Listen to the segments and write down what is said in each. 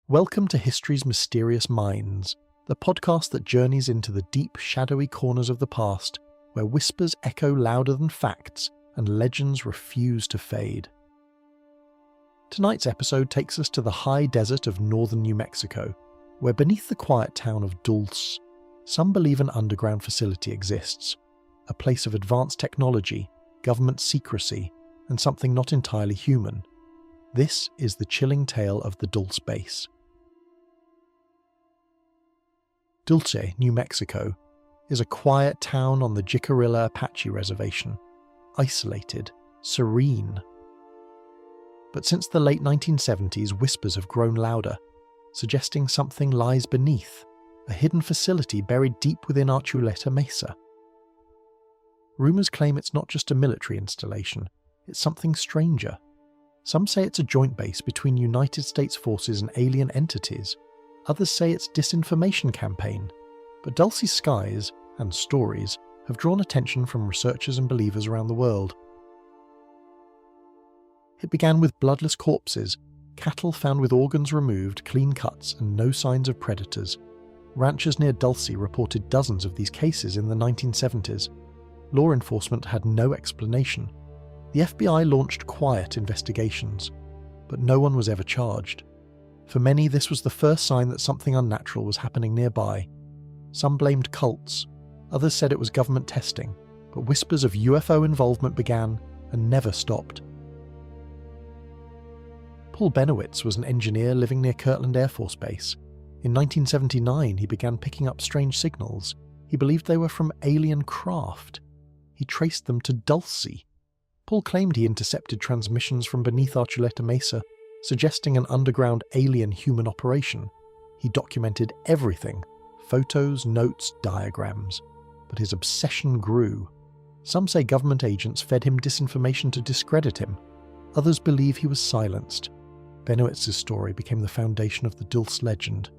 Welcome to History's Mysterious Minds, the podcast that journeys into the deep, shadowy corners of the past, where whispers echo louder than facts and legends refuse to fade. Tonight's episode takes us to the high desert of northern New Mexico, where beneath the quiet town of Dulce, some believe an underground facility exists, a place of advanced technology, government secrecy, and something not entirely human. This is the chilling tale of the Dulce Base. Dulce, New Mexico, is a quiet town on the Jicarilla Apache Reservation, isolated, serene. But since the late 1970s, whispers have grown louder, suggesting something lies beneath, a hidden facility buried deep within Archuleta Mesa. Rumors claim it's not just a military installation, it's something stranger. Some say it's a joint base between United States forces and alien entities. Others say it's a disinformation campaign. But Dulce's skies and stories have drawn attention from researchers and believers around the world. It began with bloodless corpses, cattle found with organs removed, clean cuts, and no signs of predators. Ranchers near Dulce reported dozens of these cases in the 1970s. Law enforcement had no explanation. The FBI launched quiet investigations, but no one was ever charged. For many, this was the first sign that something unnatural was happening nearby. Some blamed cults, others said it was government testing, but whispers of UFO involvement began and never stopped. Paul Benowitz was an engineer living near Kirtland Air Force Base. In 1979, he began picking up strange signals. He believed they were from alien craft. He traced them to Dulce. Paul claimed he intercepted transmissions from beneath Archuleta Mesa, suggesting an underground alien-human operation. He documented everything, photos, notes, diagrams. But his obsession grew. Some say government agents fed him disinformation to discredit him. Others believe he was silenced. Benowitz's story became the foundation of the Dulce legend.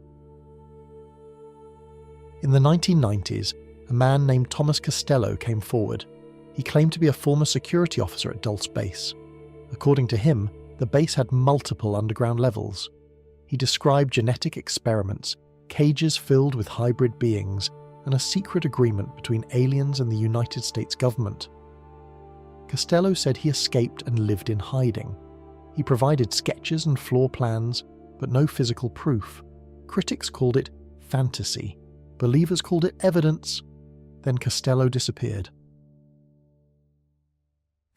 In the 1990s, a man named Thomas Costello came forward. He claimed to be a former security officer at Dulce Base. According to him, the base had multiple underground levels. He described genetic experiments, cages filled with hybrid beings, and a secret agreement between aliens and the United States government. Costello said he escaped and lived in hiding. He provided sketches and floor plans, but no physical proof. Critics called it fantasy. Believers called it evidence. Then Costello disappeared.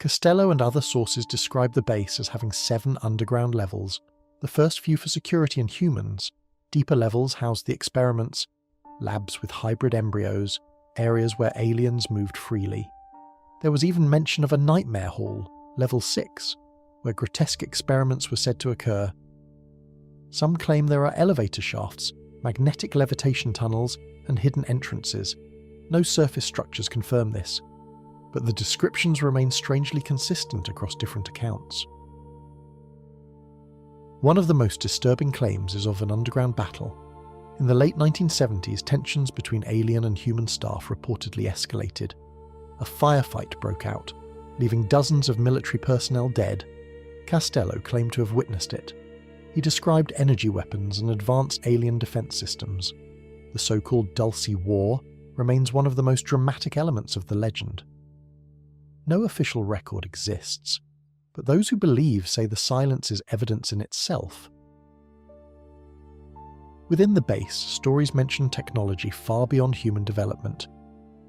Costello and other sources describe the base as having 7 underground levels, the first few for security and humans. Deeper levels housed the experiments, labs with hybrid embryos, areas where aliens moved freely. There was even mention of a nightmare hall, level 6, where grotesque experiments were said to occur. Some claim there are elevator shafts, magnetic levitation tunnels, and hidden entrances. No surface structures confirm this, but the descriptions remain strangely consistent across different accounts. One of the most disturbing claims is of an underground battle. In the late 1970s, tensions between alien and human staff reportedly escalated. A firefight broke out, leaving dozens of military personnel dead. Costello claimed to have witnessed it. He described energy weapons and advanced alien defense systems. The so-called Dulce War remains one of the most dramatic elements of the legend. No official record exists, but those who believe say the silence is evidence in itself. Within the base, stories mention technology far beyond human development.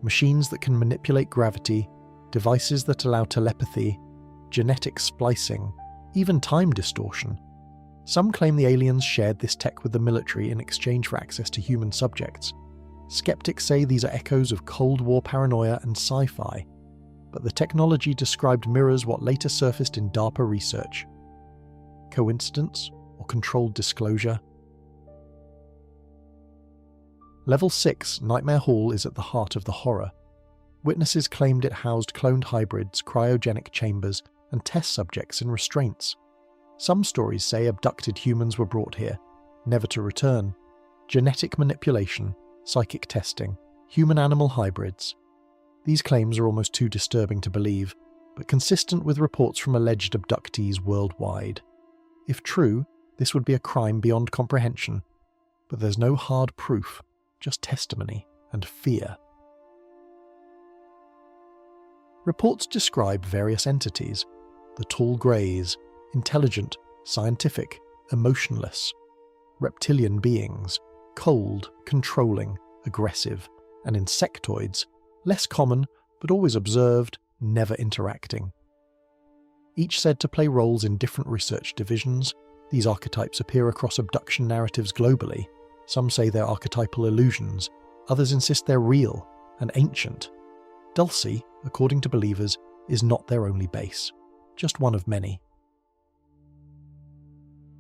Machines that can manipulate gravity, devices that allow telepathy, genetic splicing, even time distortion. Some claim the aliens shared this tech with the military in exchange for access to human subjects. Skeptics say these are echoes of Cold War paranoia and sci-fi, but the technology described mirrors what later surfaced in DARPA research. Coincidence or controlled disclosure? Level 6, Nightmare Hall, is at the heart of the horror. Witnesses claimed it housed cloned hybrids, cryogenic chambers, and test subjects in restraints. Some stories say abducted humans were brought here, never to return. Genetic manipulation, psychic testing, human-animal hybrids. These claims are almost too disturbing to believe, but consistent with reports from alleged abductees worldwide. If true, This would be a crime beyond comprehension, but there's no hard proof, just testimony and fear. Reports describe various entities: the tall greys, intelligent, scientific, emotionless, reptilian beings, cold, controlling, aggressive, and insectoids, less common but always observed, never interacting. Each said to play roles in different research divisions. These archetypes appear across abduction narratives globally. Some say they're archetypal illusions, others insist they're real and ancient. Dulce, according to believers, is not their only base, just one of many.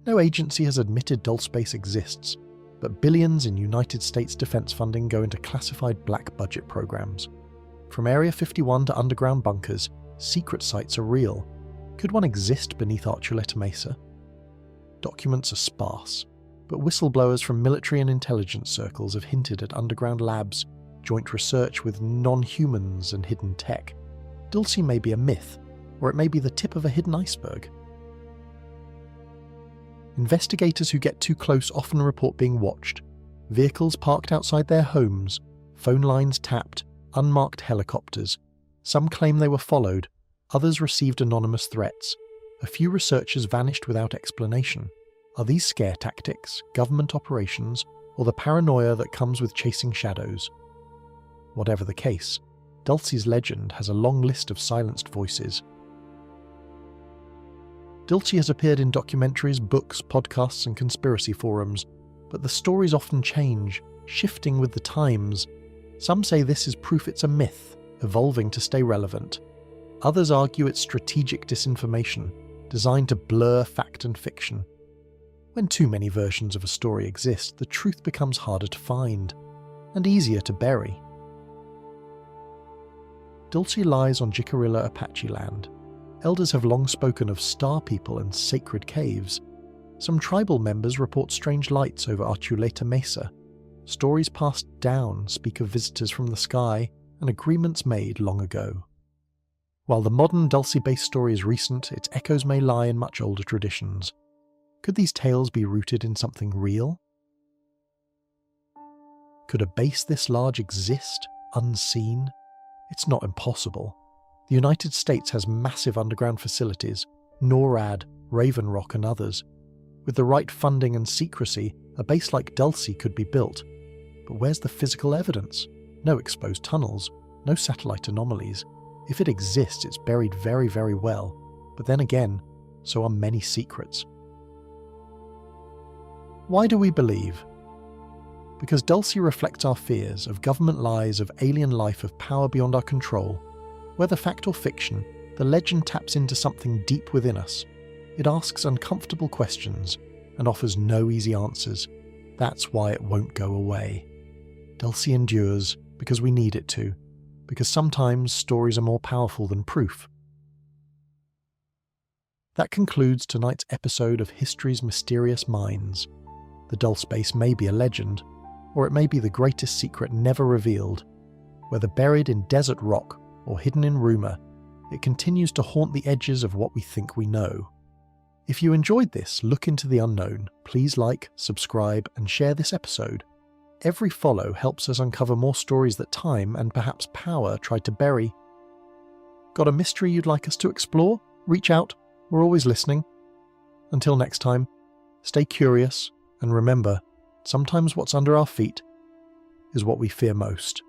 No agency has admitted Dulce Base exists, but billions in United States defense funding go into classified black budget programs. From Area 51 to underground bunkers, secret sites are real. Could one exist beneath Archuleta Mesa? Documents are sparse, but whistleblowers from military and intelligence circles have hinted at underground labs, joint research with non-humans and hidden tech. Dulce may be a myth, or it may be the tip of a hidden iceberg. Investigators who get too close often report being watched. Vehicles parked outside their homes, phone lines tapped, unmarked helicopters. Some claim they were followed, others received anonymous threats. A few researchers vanished without explanation. Are these scare tactics, government operations, or the paranoia that comes with chasing shadows? Whatever the case, Dulce's legend has a long list of silenced voices. Dulce has appeared in documentaries, books, podcasts, and conspiracy forums, but the stories often change, shifting with the times. Some say this is proof it's a myth, evolving to stay relevant. Others argue it's strategic disinformation, designed to blur fact and fiction. When too many versions of a story exist, the truth becomes harder to find, and easier to bury. Dulce lies on Jicarilla Apache land. Elders have long spoken of star people and sacred caves. Some tribal members report strange lights over Archuleta Mesa. Stories passed down speak of visitors from the sky and agreements made long ago. While the modern Dulce Base story is recent, its echoes may lie in much older traditions. Could these tales be rooted in something real? Could a base this large exist, unseen? It's not impossible. The United States has massive underground facilities, NORAD, Raven Rock and others. With the right funding and secrecy, a base like Dulce could be built. But where's the physical evidence? No exposed tunnels, no satellite anomalies. If it exists, it's buried very, very well. But then again, so are many secrets. Why do we believe? Because Dulce reflects our fears of government lies, of alien life, of power beyond our control. Whether fact or fiction, the legend taps into something deep within us. It asks uncomfortable questions and offers no easy answers. That's why it won't go away. Dulce endures because we need it to, because sometimes stories are more powerful than proof. That concludes tonight's episode of History's Mysterious Minds. The Dulce Base may be a legend, or it may be the greatest secret never revealed. Whether buried in desert rock or hidden in rumour, it continues to haunt the edges of what we think we know. If you enjoyed this look into the unknown, please like, subscribe, and share this episode. Every follow helps us uncover more stories that time and perhaps power tried to bury. Got a mystery you'd like us to explore? Reach out, we're always listening. Until next time, stay curious, and remember, sometimes what's under our feet is what we fear most.